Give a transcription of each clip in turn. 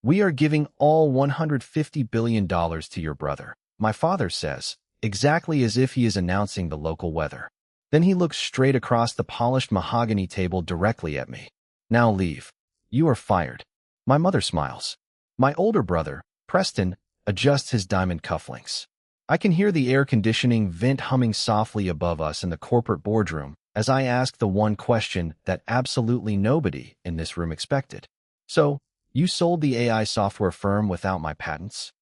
"We are giving all $150 billion to your brother," my father says, exactly as if he is announcing the local weather. Then he looks straight across the polished mahogany table directly at me. "Now leave. You are fired." My mother smiles. My older brother, Preston, adjusts his diamond cufflinks. I can hear the air conditioning vent humming softly above us in the corporate boardroom as I ask the one question that absolutely nobody in this room expected. "So, you sold the AI software firm without my patents?"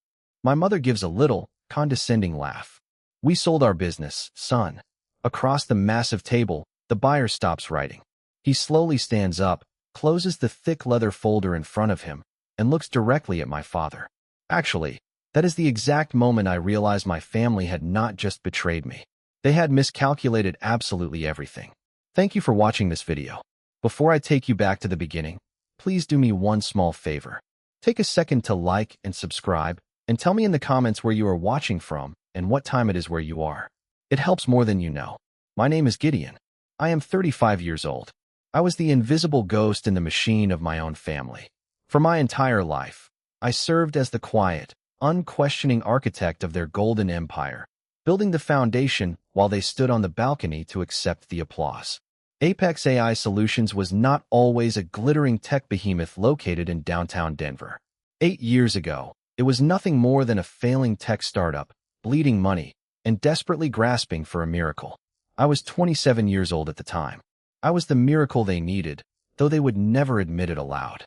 My mother gives a little, condescending laugh. "We sold our business, son." Across the massive table, the buyer stops writing. He slowly stands up, closes the thick leather folder in front of him, and looks directly at my father. Actually, that is the exact moment I realized my family had not just betrayed me. They had miscalculated absolutely everything. Thank you for watching this video. Before I take you back to the beginning, please do me one small favor. Take a second to like and subscribe, and tell me in the comments where you are watching from and what time it is where you are. It helps more than you know. My name is Gideon. I am 35 years old. I was the invisible ghost in the machine of my own family. For my entire life, I served as the quiet, unquestioning architect of their golden empire, building the foundation while they stood on the balcony to accept the applause. Apex AI Solutions was not always a glittering tech behemoth located in downtown Denver. 8 years ago, it was nothing more than a failing tech startup, bleeding money, and desperately grasping for a miracle. I was 27 years old at the time. I was the miracle they needed, though they would never admit it aloud.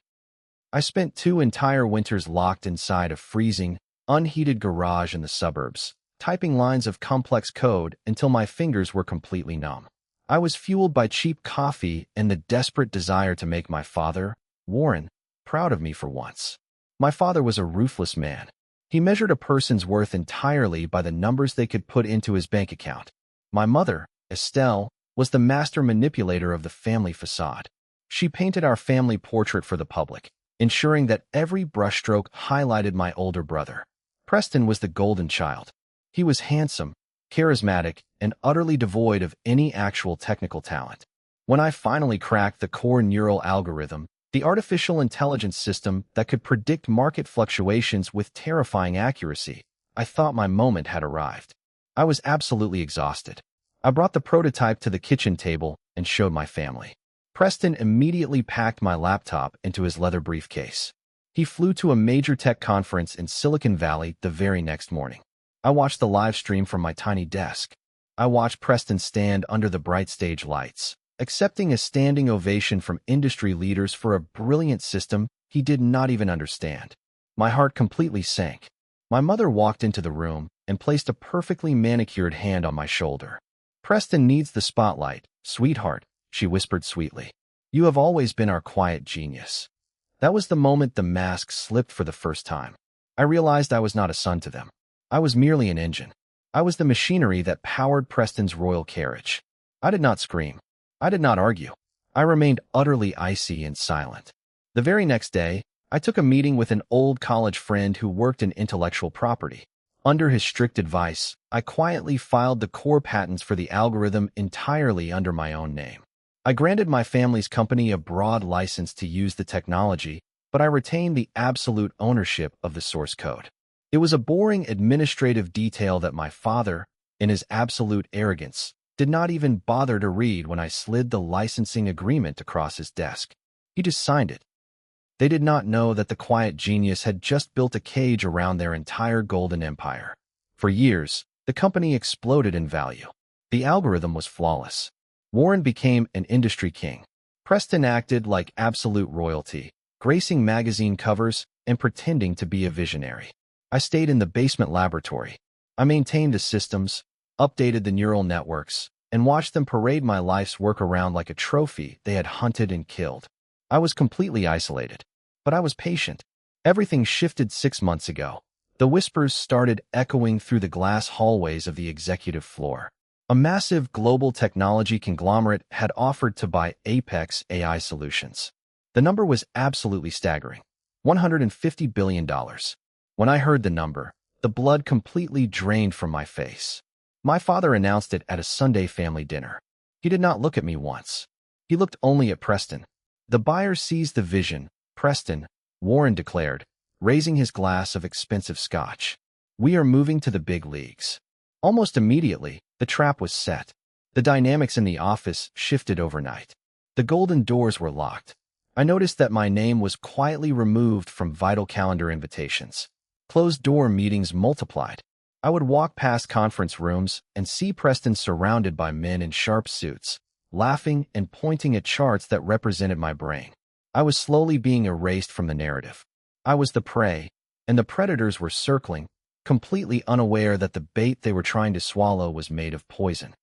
I spent 2 entire winters locked inside a freezing, unheated garage in the suburbs, typing lines of complex code until my fingers were completely numb. I was fueled by cheap coffee and the desperate desire to make my father, Warren, proud of me for once. My father was a ruthless man. He measured a person's worth entirely by the numbers they could put into his bank account. My mother, Estelle, was the master manipulator of the family facade. She painted our family portrait for the public, ensuring that every brushstroke highlighted my older brother. Preston was the golden child. He was handsome, charismatic, and utterly devoid of any actual technical talent. When I finally cracked the core neural algorithm, the artificial intelligence system that could predict market fluctuations with terrifying accuracy, I thought my moment had arrived. I was absolutely exhausted. I brought the prototype to the kitchen table and showed my family. Preston immediately packed my laptop into his leather briefcase. He flew to a major tech conference in Silicon Valley the very next morning. I watched the live stream from my tiny desk. I watched Preston stand under the bright stage lights, accepting a standing ovation from industry leaders for a brilliant system he did not even understand. My heart completely sank. My mother walked into the room and placed a perfectly manicured hand on my shoulder. "Preston needs the spotlight, sweetheart," she whispered sweetly. "You have always been our quiet genius." That was the moment the mask slipped for the first time. I realized I was not a son to them. I was merely an engine. I was the machinery that powered Preston's royal carriage. I did not scream. I did not argue. I remained utterly icy and silent. The very next day, I took a meeting with an old college friend who worked in intellectual property. Under his strict advice, I quietly filed the core patents for the algorithm entirely under my own name. I granted my family's company a broad license to use the technology, but I retained the absolute ownership of the source code. It was a boring administrative detail that my father, in his absolute arrogance, did not even bother to read when I slid the licensing agreement across his desk. He just signed it. They did not know that the quiet genius had just built a cage around their entire golden empire. For years, the company exploded in value. The algorithm was flawless. Warren became an industry king. Preston acted like absolute royalty, gracing magazine covers and pretending to be a visionary. I stayed in the basement laboratory. I maintained the systems, updated the neural networks, and watched them parade my life's work around like a trophy they had hunted and killed. I was completely isolated, but I was patient. Everything shifted 6 months ago. The whispers started echoing through the glass hallways of the executive floor. A massive global technology conglomerate had offered to buy Apex AI Solutions. The number was absolutely staggering, $150 billion. When I heard the number, the blood completely drained from my face. My father announced it at a Sunday family dinner. He did not look at me once. He looked only at Preston. "The buyer sees the vision, Preston," Warren declared, raising his glass of expensive scotch. "We are moving to the big leagues." Almost immediately, the trap was set. The dynamics in the office shifted overnight. The golden doors were locked. I noticed that my name was quietly removed from vital calendar invitations. Closed-door meetings multiplied. I would walk past conference rooms and see Preston surrounded by men in sharp suits, laughing and pointing at charts that represented my brain. I was slowly being erased from the narrative. I was the prey, and the predators were circling, completely unaware that the bait they were trying to swallow was made of poison.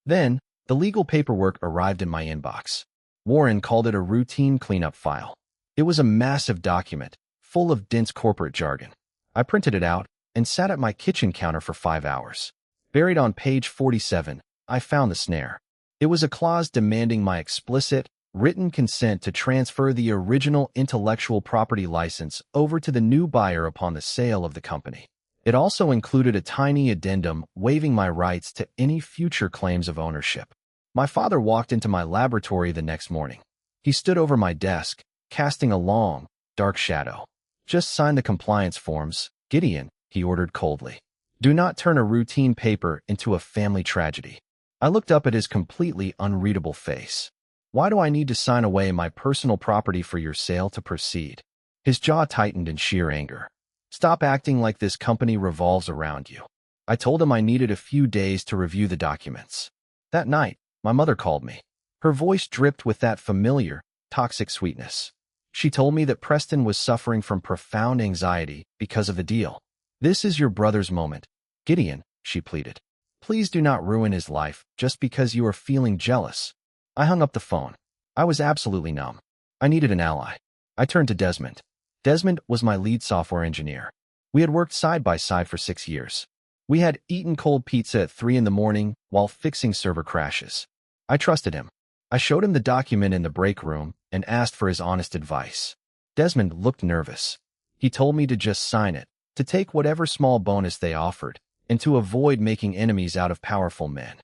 Then, the legal paperwork arrived in my inbox. Warren called it a routine cleanup file. It was a massive document, full of dense corporate jargon. I printed it out and sat at my kitchen counter for 5 hours. Buried on page 47, I found the snare. It was a clause demanding my explicit, written consent to transfer the original intellectual property license over to the new buyer upon the sale of the company. It also included a tiny addendum waiving my rights to any future claims of ownership. My father walked into my laboratory the next morning. He stood over my desk, casting a long, dark shadow. "Just sign the compliance forms, Gideon," he ordered coldly. "Do not turn a routine paper into a family tragedy." I looked up at his completely unreadable face. "Why do I need to sign away my personal property for your sale to proceed?" His jaw tightened in sheer anger. "Stop acting like this company revolves around you." I told him I needed a few days to review the documents. That night, my mother called me. Her voice dripped with that familiar, toxic sweetness. She told me that Preston was suffering from profound anxiety because of the deal. "This is your brother's moment, Gideon," she pleaded. "Please do not ruin his life just because you are feeling jealous." I hung up the phone. I was absolutely numb. I needed an ally. I turned to Desmond. Desmond was my lead software engineer. We had worked side by side for 6 years. We had eaten cold pizza at 3 in the morning while fixing server crashes. I trusted him. I showed him the document in the break room and asked for his honest advice. Desmond looked nervous. He told me to just sign it, to take whatever small bonus they offered, and to avoid making enemies out of powerful men.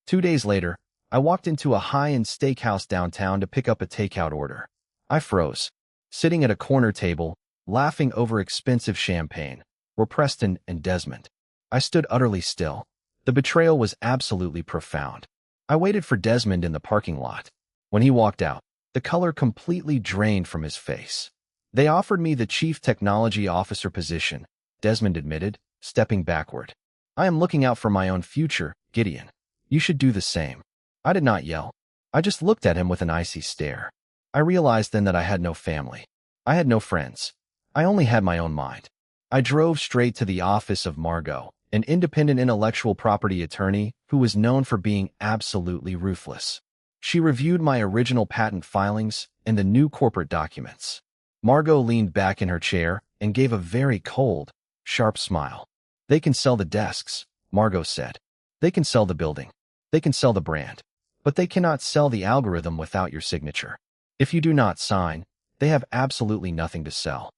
2 days later, I walked into a high-end steakhouse downtown to pick up a takeout order. I froze. Sitting at a corner table, laughing over expensive champagne, were Preston and Desmond. I stood utterly still. The betrayal was absolutely profound. I waited for Desmond in the parking lot. When he walked out, the color completely drained from his face. "They offered me the chief technology officer position," Desmond admitted, stepping backward. "I am looking out for my own future, Gideon. You should do the same." I did not yell. I just looked at him with an icy stare. I realized then that I had no family. I had no friends. I only had my own mind. I drove straight to the office of Margot, an independent intellectual property attorney who was known for being absolutely ruthless. She reviewed my original patent filings and the new corporate documents. Margot leaned back in her chair and gave a very cold, sharp smile. "They can sell the desks," Margot said. "They can sell the building. They can sell the brand. But they cannot sell the algorithm without your signature. If you do not sign, they have absolutely nothing to sell."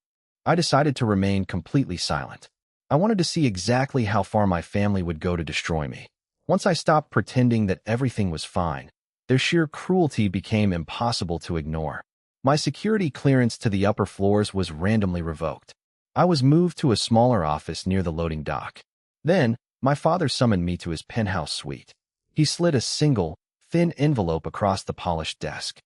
I decided to remain completely silent. I wanted to see exactly how far my family would go to destroy me. Once I stopped pretending that everything was fine, their sheer cruelty became impossible to ignore. My security clearance to the upper floors was randomly revoked. I was moved to a smaller office near the loading dock. Then, my father summoned me to his penthouse suite. He slid a single, thin envelope across the polished desk.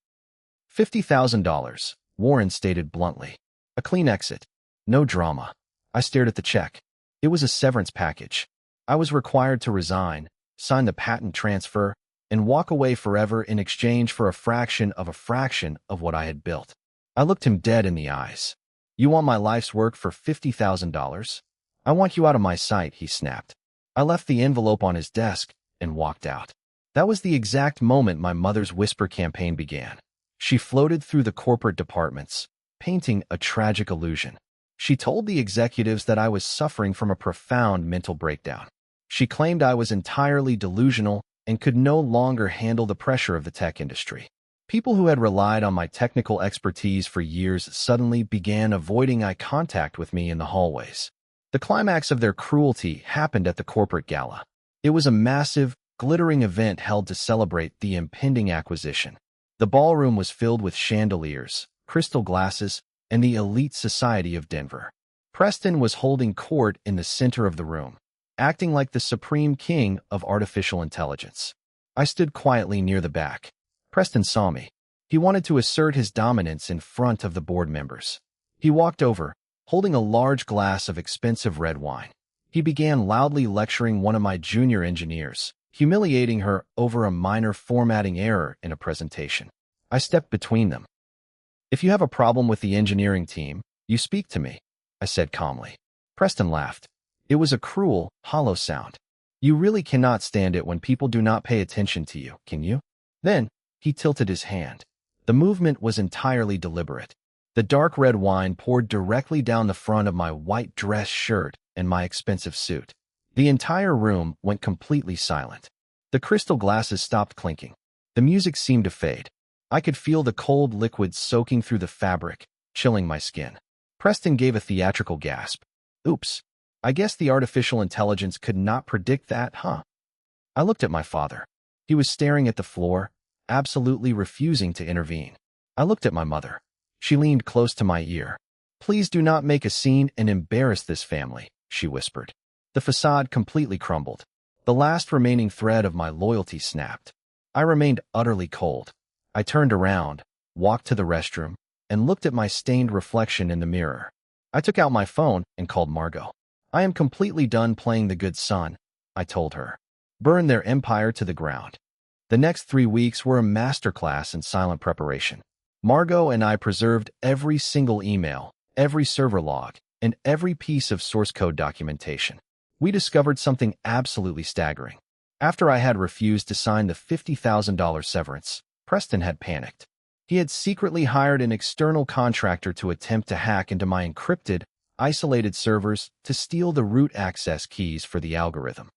$50,000, Warren stated bluntly. A clean exit. No drama. I stared at the check. It was a severance package. I was required to resign, sign the patent transfer, and walk away forever in exchange for a fraction of what I had built. I looked him dead in the eyes. "You want my life's work for $50,000? I want you out of my sight," he snapped. I left the envelope on his desk and walked out. That was the exact moment my mother's whisper campaign began. She floated through the corporate departments, painting a tragic illusion. She told the executives that I was suffering from a profound mental breakdown. She claimed I was entirely delusional and could no longer handle the pressure of the tech industry. People who had relied on my technical expertise for years suddenly began avoiding eye contact with me in the hallways. The climax of their cruelty happened at the corporate gala. It was a massive, glittering event held to celebrate the impending acquisition. The ballroom was filled with chandeliers, crystal glasses, and the elite society of Denver. Preston was holding court in the center of the room, acting like the supreme king of artificial intelligence. I stood quietly near the back. Preston saw me. He wanted to assert his dominance in front of the board members. He walked over, holding a large glass of expensive red wine. He began loudly lecturing one of my junior engineers, humiliating her over a minor formatting error in a presentation. I stepped between them. "If you have a problem with the engineering team, you speak to me," I said calmly. Preston laughed. It was a cruel, hollow sound. "You really cannot stand it when people do not pay attention to you, can you?" Then, he tilted his hand. The movement was entirely deliberate. The dark red wine poured directly down the front of my white dress shirt and my expensive suit. The entire room went completely silent. The crystal glasses stopped clinking. The music seemed to fade. I could feel the cold liquid soaking through the fabric, chilling my skin. Preston gave a theatrical gasp. "Oops. I guess the artificial intelligence could not predict that, huh?" I looked at my father. He was staring at the floor, absolutely refusing to intervene. I looked at my mother. She leaned close to my ear. "Please do not make a scene and embarrass this family," she whispered. The facade completely crumbled. The last remaining thread of my loyalty snapped. I remained utterly cold. I turned around, walked to the restroom, and looked at my stained reflection in the mirror. I took out my phone and called Margot. "I am completely done playing the good son," I told her. "Burn their empire to the ground." The next 3 weeks were a masterclass in silent preparation. Margot and I preserved every single email, every server log, and every piece of source code documentation. We discovered something absolutely staggering. After I had refused to sign the $50,000 severance, Preston had panicked. He had secretly hired an external contractor to attempt to hack into my encrypted, isolated servers to steal the root access keys for the algorithm.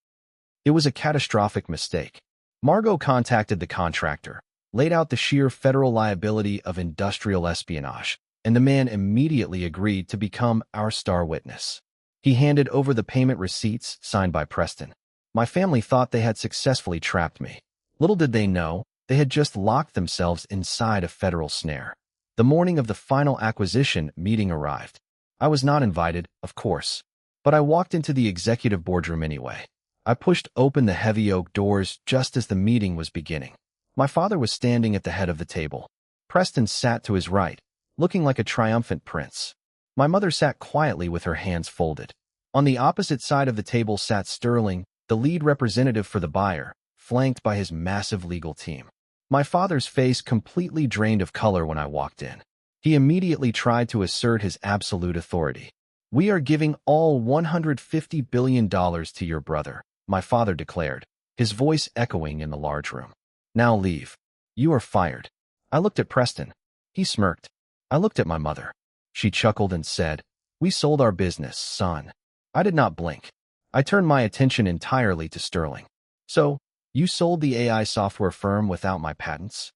It was a catastrophic mistake. Margot contacted the contractor, laid out the sheer federal liability of industrial espionage, and the man immediately agreed to become our star witness. He handed over the payment receipts signed by Preston. My family thought they had successfully trapped me. Little did they know, they had just locked themselves inside a federal snare. The morning of the final acquisition meeting arrived. I was not invited, of course, but I walked into the executive boardroom anyway. I pushed open the heavy oak doors just as the meeting was beginning. My father was standing at the head of the table. Preston sat to his right, looking like a triumphant prince. My mother sat quietly with her hands folded. On the opposite side of the table sat Sterling, the lead representative for the buyer, flanked by his massive legal team. My father's face completely drained of color when I walked in. He immediately tried to assert his absolute authority. "We are giving all $150 billion to your brother," my father declared, his voice echoing in the large room. "Now leave. You are fired." I looked at Preston. He smirked. I looked at my mother. She chuckled and said, "We sold our business, son." I did not blink. I turned my attention entirely to Sterling. "So, you sold the AI software firm without my patents?"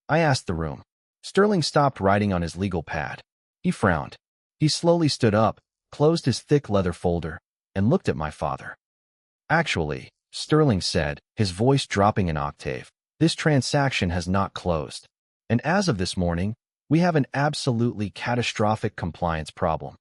I asked the room. Sterling stopped writing on his legal pad. He frowned. He slowly stood up, closed his thick leather folder, and looked at my father. "Actually," Sterling said, his voice dropping an octave, "this transaction has not closed. And as of this morning, we have an absolutely catastrophic compliance problem."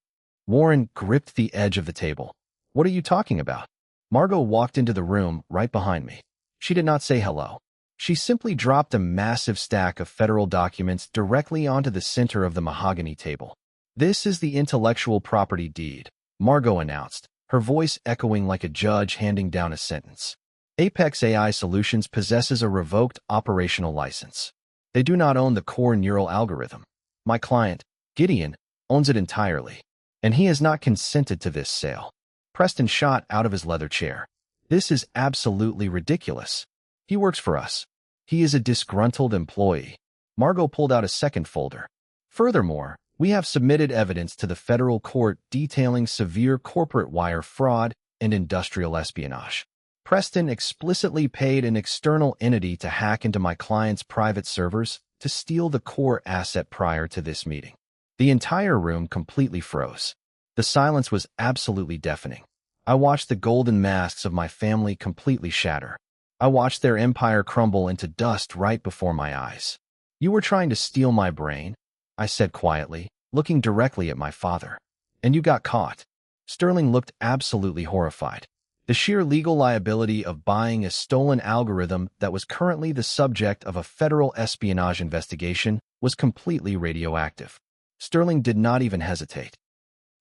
Warren gripped the edge of the table. "What are you talking about?" Margot walked into the room right behind me. She did not say hello. She simply dropped a massive stack of federal documents directly onto the center of the mahogany table. "This is the intellectual property deed," Margot announced, her voice echoing like a judge handing down a sentence. "Apex AI Solutions possesses a revoked operational license. They do not own the core neural algorithm. My client, Gideon, owns it entirely, and he has not consented to this sale." Preston shot out of his leather chair. "This is absolutely ridiculous. He works for us. He is a disgruntled employee." Margot pulled out a second folder. "Furthermore, we have submitted evidence to the federal court detailing severe corporate wire fraud and industrial espionage. Preston explicitly paid an external entity to hack into my client's private servers to steal the core asset prior to this meeting." The entire room completely froze. The silence was absolutely deafening. I watched the golden masks of my family completely shatter. I watched their empire crumble into dust right before my eyes. "You were trying to steal my brain," I said quietly, looking directly at my father. And you got caught. Sterling looked absolutely horrified. The sheer legal liability of buying a stolen algorithm that was currently the subject of a federal espionage investigation was completely radioactive. Sterling did not even hesitate.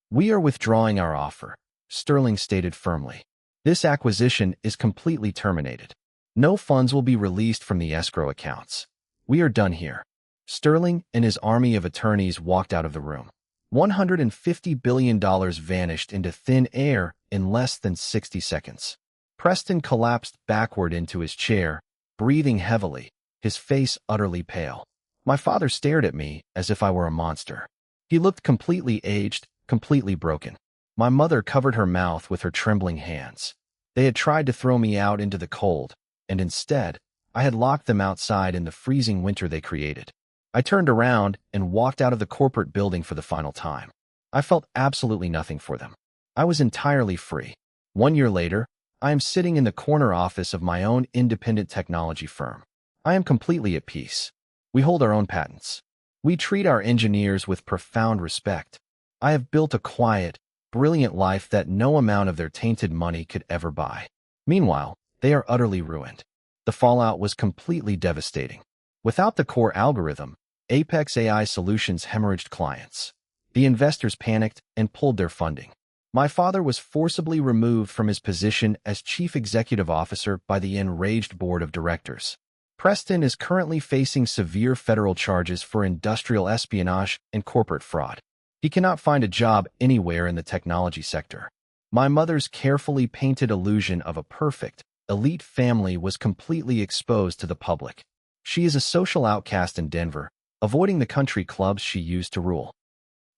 "We are withdrawing our offer," Sterling stated firmly. "This acquisition is completely terminated. No funds will be released from the escrow accounts. We are done here." Sterling and his army of attorneys walked out of the room. $150 billion vanished into thin air in less than 60 seconds. Preston collapsed backward into his chair, breathing heavily, his face utterly pale. My father stared at me as if I were a monster. He looked completely aged, completely broken. My mother covered her mouth with her trembling hands. They had tried to throw me out into the cold, and instead, I had locked them outside in the freezing winter they created. I turned around and walked out of the corporate building for the final time. I felt absolutely nothing for them. I was entirely free. 1 year later, I am sitting in the corner office of my own independent technology firm. I am completely at peace. We hold our own patents. We treat our engineers with profound respect. I have built a quiet, brilliant life that no amount of their tainted money could ever buy. Meanwhile, they are utterly ruined. The fallout was completely devastating. Without the core algorithm, Apex AI Solutions hemorrhaged clients. The investors panicked and pulled their funding. My father was forcibly removed from his position as chief executive officer by the enraged board of directors. Preston is currently facing severe federal charges for industrial espionage and corporate fraud. He cannot find a job anywhere in the technology sector. My mother's carefully painted illusion of a perfect, elite family was completely exposed to the public. She is a social outcast in Denver, avoiding the country clubs she used to rule.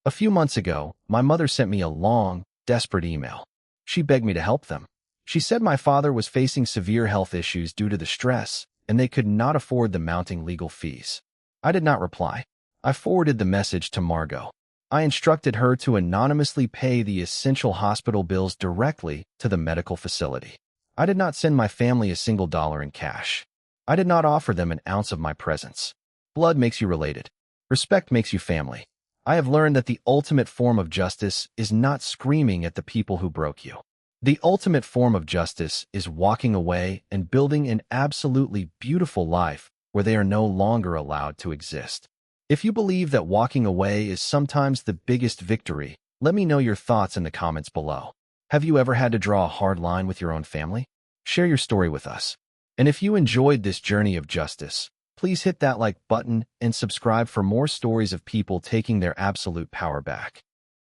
A few months ago, my mother sent me a long, desperate email. She begged me to help them. She said my father was facing severe health issues due to the stress, and they could not afford the mounting legal fees. I did not reply. I forwarded the message to Margot. I instructed her to anonymously pay the essential hospital bills directly to the medical facility. I did not send my family a single dollar in cash. I did not offer them an ounce of my presence. Blood makes you related. Respect makes you family. I have learned that the ultimate form of justice is not screaming at the people who broke you. The ultimate form of justice is walking away and building an absolutely beautiful life where they are no longer allowed to exist. If you believe that walking away is sometimes the biggest victory, let me know your thoughts in the comments below. Have you ever had to draw a hard line with your own family? Share your story with us. And if you enjoyed this journey of justice, please hit that like button and subscribe for more stories of people taking their absolute power back.